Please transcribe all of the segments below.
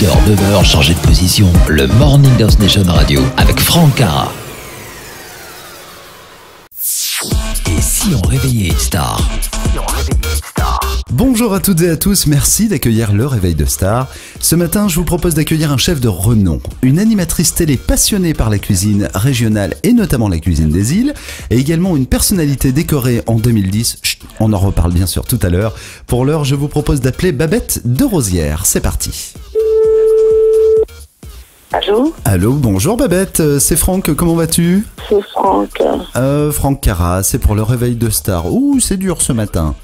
heures, demeure, changer de position. Le Morning Dance Nation Radio avec Franck Cara. Et si on réveillait une star? Bonjour à toutes et à tous, merci d'accueillir le Réveil de Star. Ce matin, je vous propose d'accueillir un chef de renom, une animatrice télé passionnée par la cuisine régionale et notamment la cuisine des îles, et également une personnalité décorée en 2010. Chut, on en reparle bien sûr tout à l'heure. Pour l'heure, je vous propose d'appeler Babette de Rosières. C'est parti. Allô? Allô, bonjour Babette, c'est Franck, comment vas-tu? C'est Franck. Franck Cara, c'est pour le Réveil de Star. Ouh, c'est dur ce matin.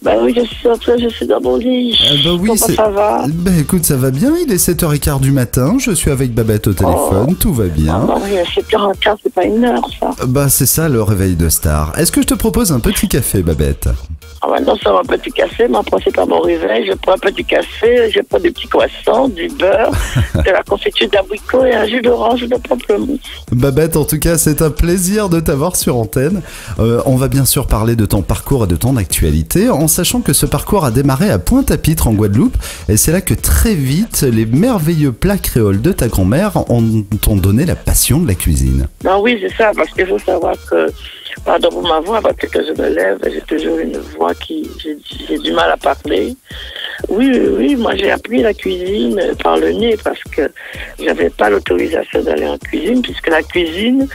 Ben oui, je suis dans mon lit. Oui, Comment ça va? Écoute, ça va bien, il est 7h15 du matin, je suis avec Babette au téléphone, tout va bien. Ah oui, 7h15, c'est pas une heure, ça. C'est ça le Réveil de Star. Est-ce que je te propose un petit café, Babette? Ah ben non, ça va un petit café, mais après c'est pas mon réveil. Je prends un petit café, je prends des petits croissants, du beurre, de la confiture d'abricot et un jus d'orange ou de pamplemousse. Babette, en tout cas, c'est un plaisir de t'avoir sur antenne. On va bien sûr parler de ton parcours et de ton actualité, en sachant que ce parcours a démarré à Pointe-à-Pitre en Guadeloupe, et c'est là que très vite, les merveilleux plats créoles de ta grand-mère t'ont donné la passion de la cuisine. Non, oui, c'est ça, parce qu'il faut savoir que, pardon pour ma voix, parce que je me lève, j'ai toujours une voix j'ai du mal à parler. Oui, moi j'ai appris la cuisine par le nez, parce que j'avais pas l'autorisation d'aller en cuisine, puisque la cuisine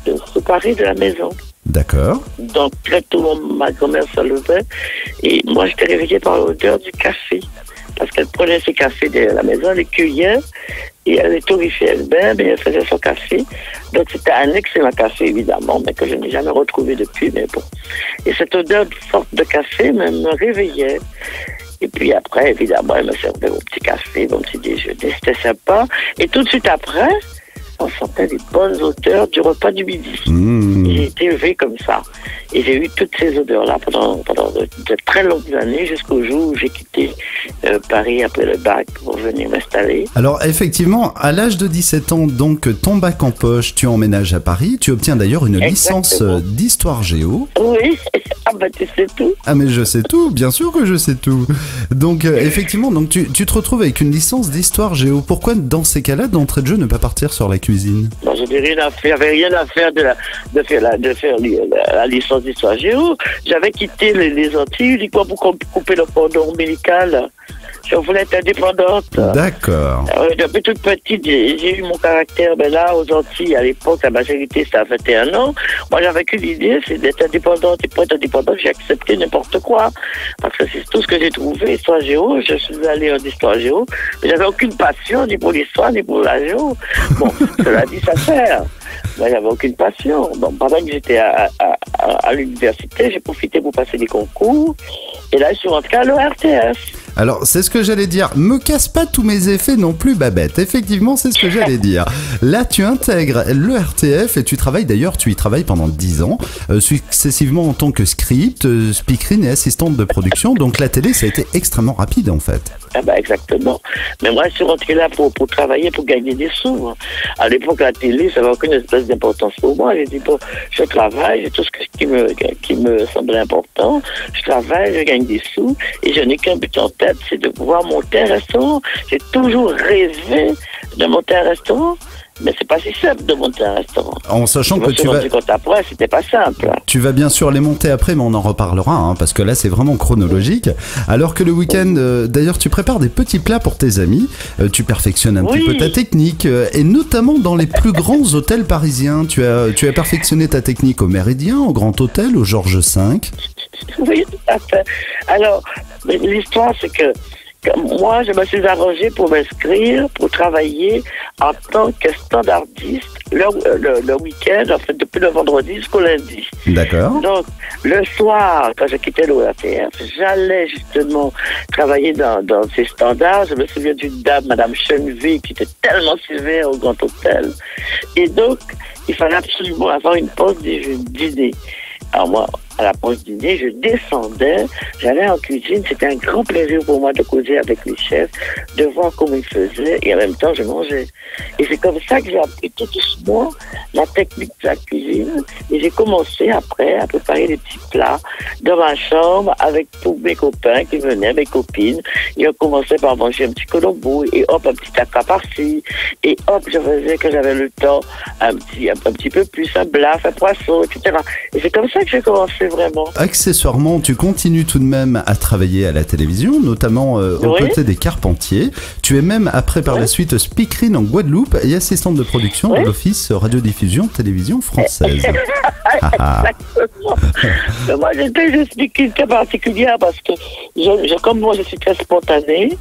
se séparait de la maison. D'accord. Donc très tôt, ma grand-mère se levait et moi j'étais réveillée par l'odeur du café, parce qu'elle prenait ses cafés de la maison, elle les cueillait et elle les torréfiait elle-même et elle faisait son café. Donc c'était un excellent café évidemment, mais que je n'ai jamais retrouvé depuis, mais bon. Et cette odeur forte de café me réveillait. Et puis après, évidemment, elle me servait mon petit café, mon petit déjeuner, c'était sympa. Et tout de suite après, on sentait les bonnes odeurs du repas du midi. J'ai été élevée comme ça. Et j'ai eu toutes ces odeurs-là pendant de très longues années, jusqu'au jour où j'ai quitté Paris après le bac pour venir m'installer. Alors effectivement, à l'âge de 17 ans, donc ton bac en poche, tu emménages à Paris. Tu obtiens d'ailleurs une licence d'histoire géo. Oui, tu sais tout. Ah mais je sais tout, bien sûr que je sais tout. Donc effectivement, donc tu te retrouves avec une licence d'histoire géo. Pourquoi dans ces cas-là, d'entrée de jeu, ne pas partir sur la cuisine? Non, je n'ai rien à faire, j'avais rien à faire de faire la licence d'histoire géo. J'avais quitté les Antilles uniquement pour couper le cordon ombilical. Je voulais être indépendante. D'accord. Depuis toute petite, j'ai eu mon caractère. Mais là, aux Antilles, à l'époque, la majorité, c'était à 21 ans. Moi, j'avais qu'une idée, c'est d'être indépendante. Et pour être indépendante, j'ai accepté n'importe quoi. Parce que c'est tout ce que j'ai trouvé, histoire géo. Je suis allée en histoire géo. Mais j'avais aucune passion, ni pour l'histoire, ni pour la géo. Bon, cela dit, ça sert. Moi, j'avais aucune passion. Donc, pendant que j'étais à l'université, j'ai profité pour passer des concours. Et là, je suis rentrée à l'ERTF. Alors, c'est ce que j'allais dire. Me casse pas tous mes effets non plus, Babette. Effectivement, c'est ce que j'allais dire. Là, tu intègres l'ERTF et tu y travailles pendant 10 ans, successivement en tant que script, speakerine et assistante de production. Donc, la télé, ça a été extrêmement rapide, en fait. Exactement. Mais moi, je suis rentrée là pour travailler, pour gagner des sous. À l'époque, la télé, ça n'avait aucune espèce d'importance pour moi. J'ai dit, bon, je travaille, j'ai tout ce qui me semblait important. Je travaille, je gagne des sous et je n'ai qu'un but en tête, c'est de pouvoir monter un restaurant. J'ai toujours rêvé de monter un restaurant. Mais c'est pas si simple de monter un restaurant. En sachant que après, c'était pas simple. Tu vas bien sûr les monter après, mais on en reparlera, parce que là, c'est vraiment chronologique. Alors que le week-end, d'ailleurs, tu prépares des petits plats pour tes amis. Tu perfectionnes un petit peu ta technique, et notamment dans les plus grands hôtels parisiens. Tu as perfectionné ta technique au Méridien, au Grand Hôtel, au Georges V. Oui, tout à fait. Alors, l'histoire, c'est que moi, je me suis arrangée pour m'inscrire, pour travailler en tant que standardiste le week-end, en fait, depuis le vendredi jusqu'au lundi. D'accord. Donc, le soir, quand je quittais l'ORTF, j'allais justement travailler dans ces standards. Je me souviens d'une dame, Madame Cheneville, qui était tellement sévère au Grand Hôtel. Et donc, il fallait absolument avoir une pause dîner. Alors moi, à la pause dîner, je descendais, j'allais en cuisine. C'était un grand plaisir pour moi de causer avec les chefs, de voir comment ils faisaient et en même temps, je mangeais. Et c'est comme ça que j'ai appris tout doucement la technique de la cuisine. Et j'ai commencé après à préparer des petits plats dans ma chambre avec tous mes copains qui venaient, mes copines. Et on commençait par manger un petit colombo et hop, un petit acra par-ci. Et hop, je faisais quand j'avais le temps un petit peu plus, un blaf, un poisson, etc. Et c'est comme ça que j'ai commencé vraiment. Accessoirement, tu continues tout de même à travailler à la télévision, notamment aux côtés des Carpentiers. Tu es même après par la suite speakerine en Guadeloupe et assistante de production de l'Office Radiodiffusion Télévision Française. Exactement. Moi, j'étais une speakerine très particulière parce que comme moi, je suis très spontanée.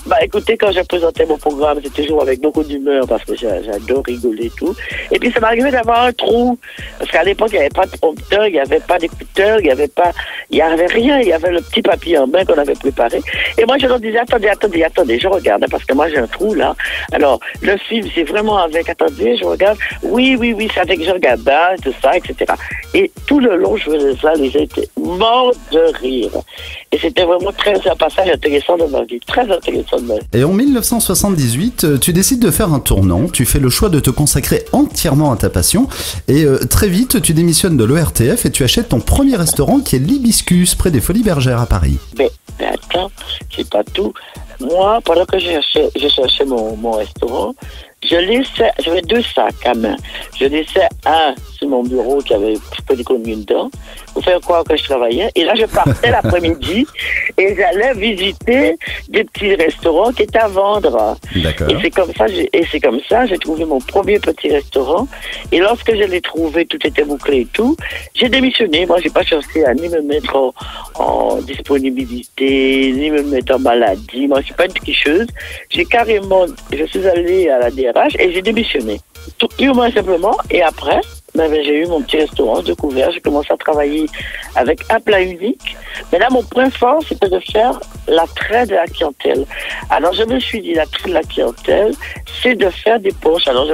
Bah, écoutez, quand je présentais mon programme, c'était toujours avec beaucoup d'humeur parce que j'adore rigoler et tout. Et puis, ça m'arrivait d'avoir un trou. Parce qu'à l'époque, il n'y avait pas de prompteur, il n'y avait pas d'écouteur, il n'y avait rien. Il y avait le petit papier en main qu'on avait préparé. Et moi, je leur disais, attendez, je regarde, parce que moi, j'ai un trou, là. Alors, le film, c'est vraiment avec, attendez, je regarde. Oui, c'est avec Jean Gabin, tout ça, etc. Et tout le long, je faisais ça, les gens étaient morts de rire. Et c'était vraiment un passage intéressant de ma vie, très intéressant de ma vie. Et en 1978, tu décides de faire un tournant, tu fais le choix de te consacrer entièrement à ta passion, et très vite, tu démissionnes de l'ORTF et tu achètes ton premier restaurant qui est l'Hibiscus, près des Folies Bergères à Paris. Mais attends, c'est pas tout. Moi, pendant que je cherchais mon restaurant, j'avais 2 sacs à main. Je laissais un sur mon bureau qui avait peu d'économie dedans pour faire croire que je travaillais. Et là, je partais l'après-midi et j'allais visiter des petits restaurants qui étaient à vendre. D'accord. Et c'est comme ça, j'ai trouvé mon premier petit restaurant. Et lorsque je l'ai trouvé, tout était bouclé et tout, j'ai démissionné. Moi, j'ai pas cherché à ni me mettre en disponibilité, ni me mettre en maladie. Moi, je suis pas une tricheuse. Je suis allée à la DRH et j'ai démissionné. Tout purement simplement. Et après, j'ai eu mon petit restaurant découvert. J'ai commencé à travailler avec un plat unique. Mais là, mon point fort, c'était de faire l'attrait de la clientèle. Alors, je me suis dit, l'attrait de la clientèle, c'est de faire des poches. Alors,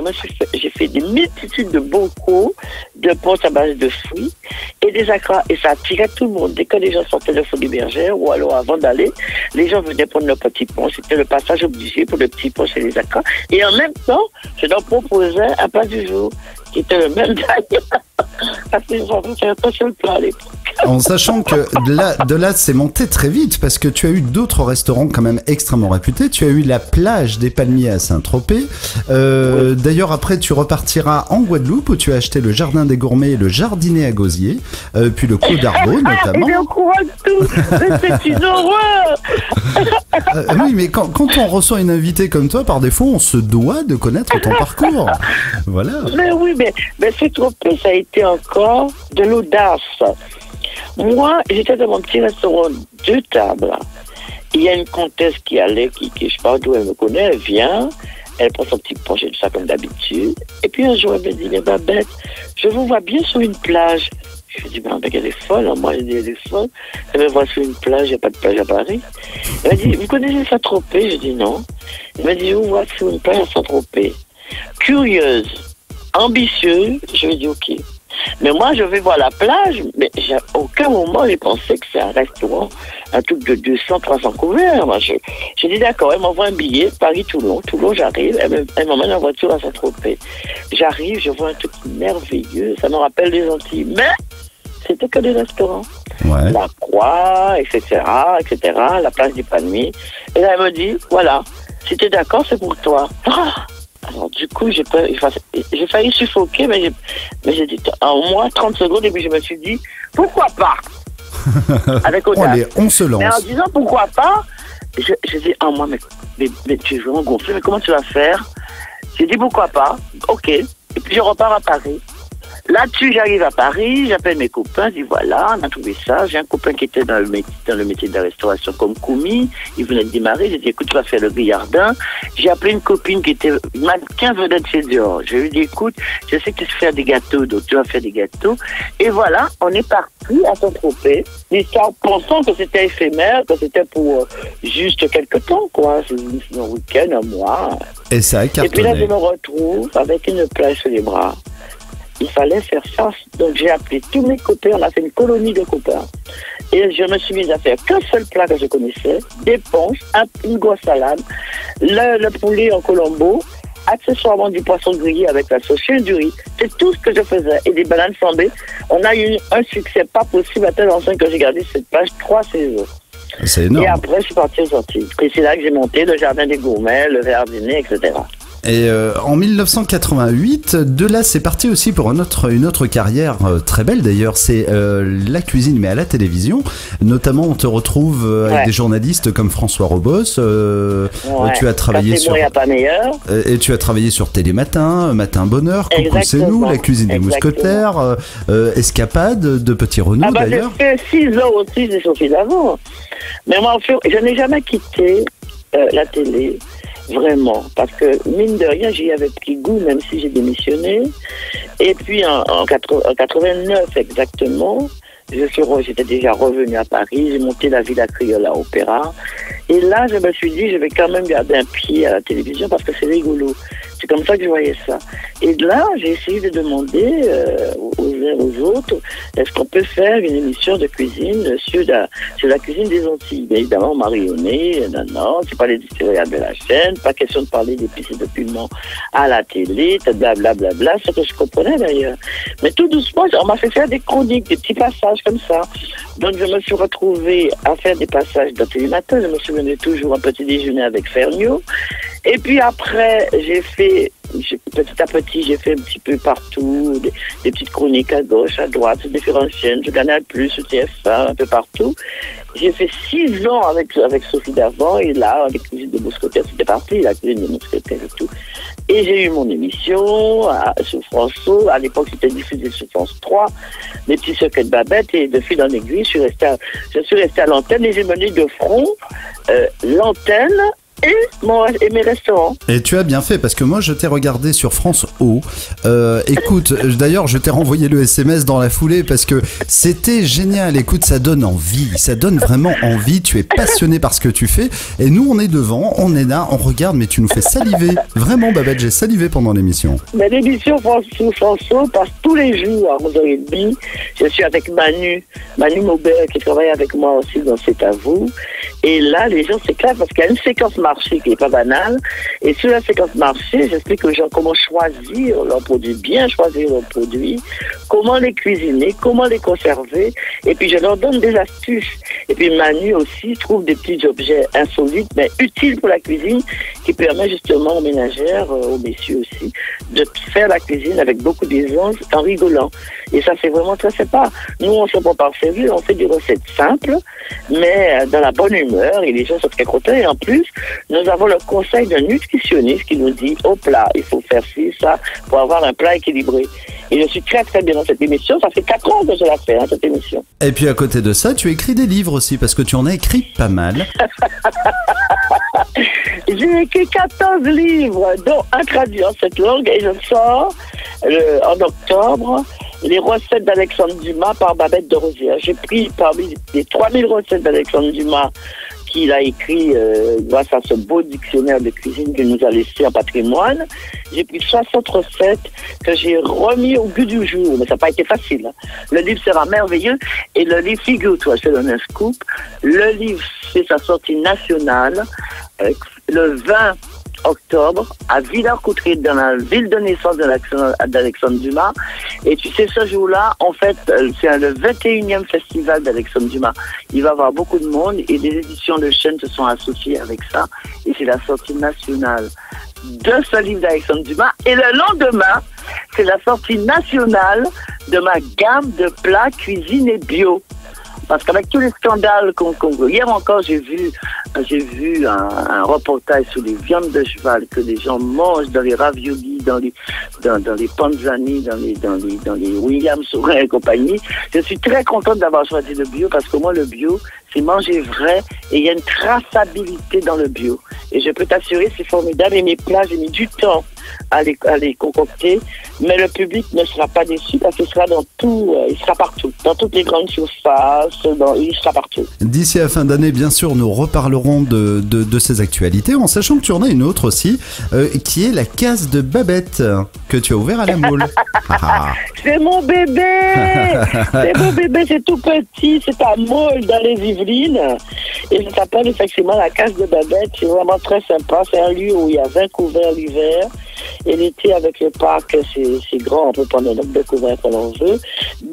j'ai fait des multitudes de bocaux, de poches à base de fruits et des acras. Et ça attirait tout le monde. Dès que les gens sortaient de Folies Bergères ou alors avant d'aller, les gens venaient prendre leur petit punch. C'était le passage obligé pour le petit punch et les acras. Et en même temps, je leur proposais un plat du jour qui était le même d'ailleurs. Parce que j'avais fait un seul plat à l'époque. En sachant que de là, c'est monté très vite parce que tu as eu d'autres restaurants quand même extrêmement réputés. Tu as eu la plage des Palmiers à Saint-Tropez. Oui. D'ailleurs, après, tu repartiras en Guadeloupe où tu as acheté le Jardin des Gourmets et le Jardinet à Gosier, puis le Clos d'Arbaud notamment. Il est au courant de tout. C'est une horreur. Oui, mais quand on reçoit une invitée comme toi, par défaut, on se doit de connaître ton parcours. Voilà. Mais oui, mais Saint-Tropez, ça a été encore de l'audace. Moi, j'étais dans mon petit restaurant 2 tables. Il y a une comtesse qui allait, qui je sais pas d'où elle me connaît, elle vient, elle prend son petit penché de ça comme d'habitude. Et puis un jour, elle me dit, mais Babette, je vous vois bien sur une plage. Je lui dis, mais elle est folle, hein. Moi, elle est folle. Elle me voit sur une plage, il n'y a pas de plage à Paris. Elle m'a dit, vous connaissez Saint-Tropez? Je dis non. Elle m'a dit, je vous vois sur une plage à Saint-Tropez. Curieuse, ambitieuse, je lui ai dit, ok. Mais moi, je vais voir la plage, mais à aucun moment, j'ai pensé que c'est un restaurant, un truc de 200, 300 couverts. Moi, j'ai dit d'accord, elle m'envoie un billet, Paris-Toulon. Toulon, j'arrive, elle m'emmène en voiture à Saint-Tropez. J'arrive, je vois un truc merveilleux, ça me rappelle les Antilles. Mais c'était que des restaurants. Ouais. La Croix, etc., la place des Palmiers. Et là, elle me dit, voilà, si t'es d'accord, c'est pour toi. Ah! Alors, du coup, j'ai failli suffoquer, mais j'ai dit, en moins 30 secondes, et puis je me suis dit, pourquoi pas? Avec audace. Allez, on se lance. Mais en disant pourquoi pas, j'ai dit, moi, mais tu es vraiment gonflé, mais comment tu vas faire? J'ai dit, pourquoi pas? Ok. Et puis, je repars à Paris. Là-dessus, j'arrive à Paris, j'appelle mes copains, je dis voilà, on a trouvé ça. J'ai un copain qui était dans le métier de la restauration comme commis, il venait de démarrer, j'ai dit écoute, tu vas faire le Billardin. J'ai appelé une copine qui était mannequin vedette chez Dior. Je lui ai dit écoute, je sais que tu sais faire des gâteaux, donc tu vas faire des gâteaux. Et voilà, on est parti à Saint-Tropez, l'histoire pensant que c'était éphémère, que c'était pour juste quelques temps, quoi. C'est un week-end, un mois. Et ça a cartonné. Et puis là, je me retrouve avec une plage sur les bras. il fallait faire ça. Donc j'ai appelé tous mes copains, on a fait une colonie de copains. Et je me suis mise à faire qu'un seul plat que je connaissais, des ponches, une grosse salade, le poulet en colombo, accessoirement du poisson grillé avec la sauce du riz. C'est tout ce que je faisais. Et des bananes flambées. On a eu un succès pas possible à tel enseigne que j'ai gardé cette page 3 saisons. C'est énorme. Et après, je suis partie aux Antilles. Et c'est là que j'ai monté le Jardin des Gourmets, le Verdinet, etc. Et en 1988, de là, c'est parti aussi pour une autre carrière très belle d'ailleurs. C'est la cuisine, mais à la télévision. Notamment, on te retrouve avec des journalistes comme François Robos. Tu as travaillé sur. Il n'y a pas meilleur. Et tu as travaillé sur Télématin, Matin Bonheur, Coucou c'est nous, La cuisine des mousquetaires, Escapade de Petit Renaud d'ailleurs. J'ai fait 6 ans aussi, j'ai Sophie d'avant. Mais moi, je n'ai jamais quitté la télé. Vraiment, parce que mine de rien, j'y avais pris goût, même si j'ai démissionné. Et puis en 89 exactement, j'étais déjà revenue à Paris, j'ai monté la Villa Criolla à Opéra. Et là, je me suis dit, je vais quand même garder un pied à la télévision parce que c'est rigolo. C'est comme ça que je voyais ça. Et là, j'ai essayé de demander aux uns aux autres, est-ce qu'on peut faire une émission de cuisine sur la cuisine des Antilles? Bien évidemment, marionné, non, c'est pas les céréales de la chaîne, pas question de parler d'épices et de piments à la télé, blablabla, ce que je comprenais d'ailleurs. Mais tout doucement, on m'a fait faire des chroniques, des petits passages comme ça. Donc je me suis retrouvée à faire des passages dans Télématin, je me souvenais toujours un petit déjeuner avec Ferniaud. Et puis après, petit à petit, j'ai fait un petit peu partout, des petites chroniques à gauche, à droite, sur différentes chaînes, sur Canal+, sur TF1, un peu partout. J'ai fait 6 ans avec Sophie d'avant, et là, les cuisines de mousquetaires, c'était parti, la cuisine de mousquetaires et tout. Et j'ai eu mon émission sur France O, à l'époque c'était diffusé sur France 3, Les petits secrets de Babette, et de fil en aiguille, je suis restée à l'antenne, et j'ai mené de front l'antenne, et mes restaurants. Et tu as bien fait parce que moi je t'ai regardé sur France O. Écoute, d'ailleurs je t'ai renvoyé le SMS dans la foulée parce que c'était génial. Écoute, ça donne envie, ça donne vraiment envie. Tu es passionné par ce que tu fais et nous on est devant, on est là, on regarde, mais tu nous fais saliver. Vraiment Babette, j'ai salivé pendant l'émission. Mais l'émission sur France O passe tous les jours à 11h30. Je suis avec Manu Maubert qui travaille avec moi aussi dans C'est à vous. Et là, les gens s'éclatent parce qu'il y a une séquence marché qui n'est pas banale. Et sur la séquence marché, j'explique aux gens comment choisir leurs produits, bien choisir leurs produits, comment les cuisiner, comment les conserver. Et puis, je leur donne des astuces. Et puis, Manu aussi trouve des petits objets insolites, mais utiles pour la cuisine, qui permet justement aux ménagères, aux messieurs aussi, de faire la cuisine avec beaucoup d'aisance en rigolant. Et ça, c'est vraiment très sympa. Nous, on se prend par sérieux, on fait des recettes simples, mais dans la bonne humeur, et les gens sont très contents. Et en plus, nous avons le conseil d'un nutritionniste qui nous dit, au plat, il faut faire ci, ça, pour avoir un plat équilibré. Et je suis très très bien dans cette émission. Ça fait 4 ans que je la fais, cette émission. Et puis à côté de ça, tu écris des livres aussi, parce que tu en as écrit pas mal. J'ai écrit 14 livres, dont un traduit en cette langue, et je sors en octobre les recettes d'Alexandre Dumas par Babette de Rosière. J'ai pris parmi les 3000 recettes d'Alexandre Dumas qu'il a écrit grâce à ce beau dictionnaire de cuisine qu'il nous a laissé en patrimoine. J'ai pris 60 recettes que j'ai remis au goût du jour, mais ça n'a pas été facile. Hein. Le livre sera merveilleux et le livre, figure-toi, je te donne un scoop, le livre fait sa sortie nationale le 20 octobre à Villers-Cotterêts, dans la ville de naissance d'Alexandre Dumas. Et tu sais, ce jour-là, en fait, c'est le 21e festival d'Alexandre Dumas. Il va y avoir beaucoup de monde et les éditions de chaîne se sont associées avec ça. Et c'est la sortie nationale de ce livre d'Alexandre Dumas. Et le lendemain, c'est la sortie nationale de ma gamme de plats cuisine et bio. Parce qu'avec tous les scandales qu'on hier encore, j'ai vu un reportage sur les viandes de cheval que les gens mangent dans les raviolis, dans les panzani, dans les William Saurin et compagnie. Je suis très contente d'avoir choisi le bio parce que moi, le bio, c'est manger vrai et il y a une traçabilité dans le bio. Et je peux t'assurer, c'est formidable. Et mes plats, j'ai mis du temps à les concocter, Mais le public ne sera pas déçu parce qu'il sera dans tout, il sera partout. Dans toutes les grandes surfaces, il sera partout. D'ici à la fin d'année, bien sûr, nous reparlerons de ces actualités, en sachant que tu en as une autre aussi, qui est la case de Babette, que tu as ouvert à la Mole. C'est mon bébé. C'est mon bébé, c'est tout petit, c'est à Mole dans les Yvelines. Et ça s'appelle effectivement la case de Babette. C'est vraiment très sympa. C'est un lieu où il y a 20 couverts l'hiver. Et l'été, avec le parc, c'est grand, on peut prendre un nombre de couverts que l'on veut.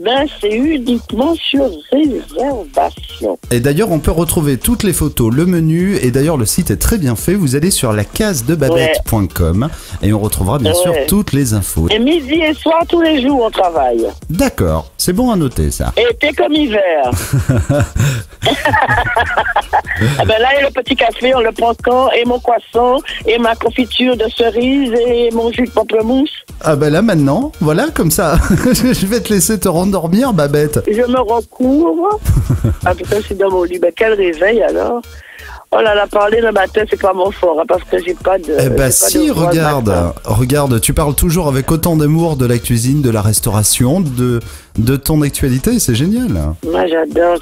Mais c'est uniquement sur réservation. Et d'ailleurs, on peut retrouver toutes les photos, le menu, et d'ailleurs, le site est très bien fait. Vous allez sur lacasedebabette.com et on retrouvera bien sûr toutes les infos. Et midi et soir, tous les jours, on travaille. D'accord, c'est bon à noter ça. Été comme hiver. Ah ben là, il y a le petit café, on le prend quand, et mon croissant, et ma confiture de cerise, et mon jus de pamplemousse. Ah ben là maintenant, voilà, comme ça, je vais te laisser te rendormir, Babette. Je me recouvre. En tout cas, je suis dans mon lit. Ben, quel réveil alors? Oh là là, parler le matin, c'est pas mon fort, hein, parce que j'ai pas de... Eh ben si, regarde, tu parles toujours avec autant d'amour de la cuisine, de la restauration, de ton actualité, c'est génial. Moi, j'adore.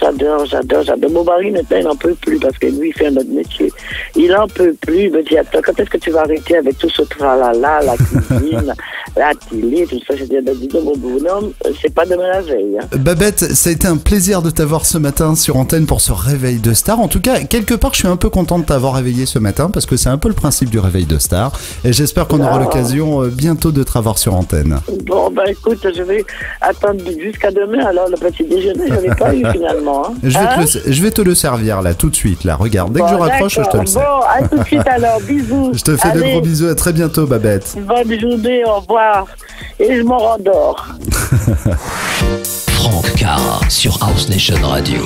Mon mari, maintenant, il n'en peut plus, parce que lui, il fait un autre métier. Il n'en peut plus, il me dit, attends, quand est-ce que tu vas arrêter avec tout ce tralala, la cuisine, la télé, tout ça? Je dis, ben, dis donc, mon bonhomme, c'est pas demain la veille. Hein. Babette, ça a été un plaisir de t'avoir ce matin sur antenne pour ce réveil de star. En tout cas, quelque part, je suis un peu content de t'avoir réveillé ce matin parce que c'est un peu le principe du réveil de star et j'espère qu'on aura l'occasion bientôt de te revoir sur antenne. Bon, ben écoute, je vais attendre jusqu'à demain, alors le petit déjeuner, je n'en ai pas eu finalement. Hein. Je vais te le servir là, tout de suite, là, regarde, dès que je raccroche, je te le sers. Bon, à tout de suite alors, bisous. Je te fais de gros bisous, à très bientôt, Babette. Bonne journée, au revoir, et je m'en rendors. Franck Cara sur House Nation Radio.